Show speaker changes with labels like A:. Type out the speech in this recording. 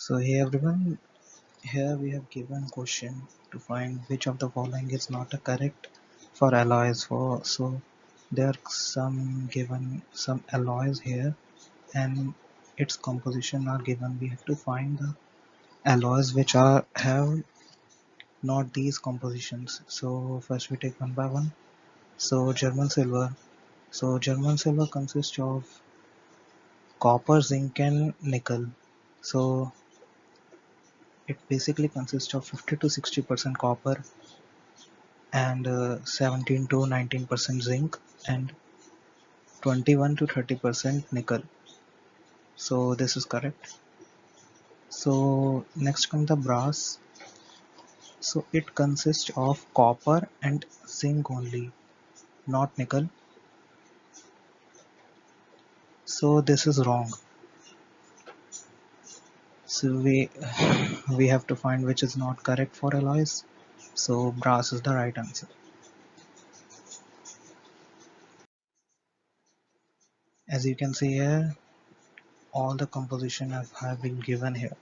A: So hey everyone, here we have given question to find which of the following is not a correct for alloys. So there are some given some alloys here and its composition are given. We have to find the alloys which are have not these compositions. So first we take one by one. So German silver. So German silver consists of copper, zinc and nickel. So it basically consists of 50 to 60% copper and 17 to 19% zinc and 21 to 30% nickel. So this is correct. So next comes the brass. So it consists of copper and zinc only, not nickel. So this is wrong. So we have to find which is not correct for alloys. So brass is the right answer. As you can see here, all the composition have been given here.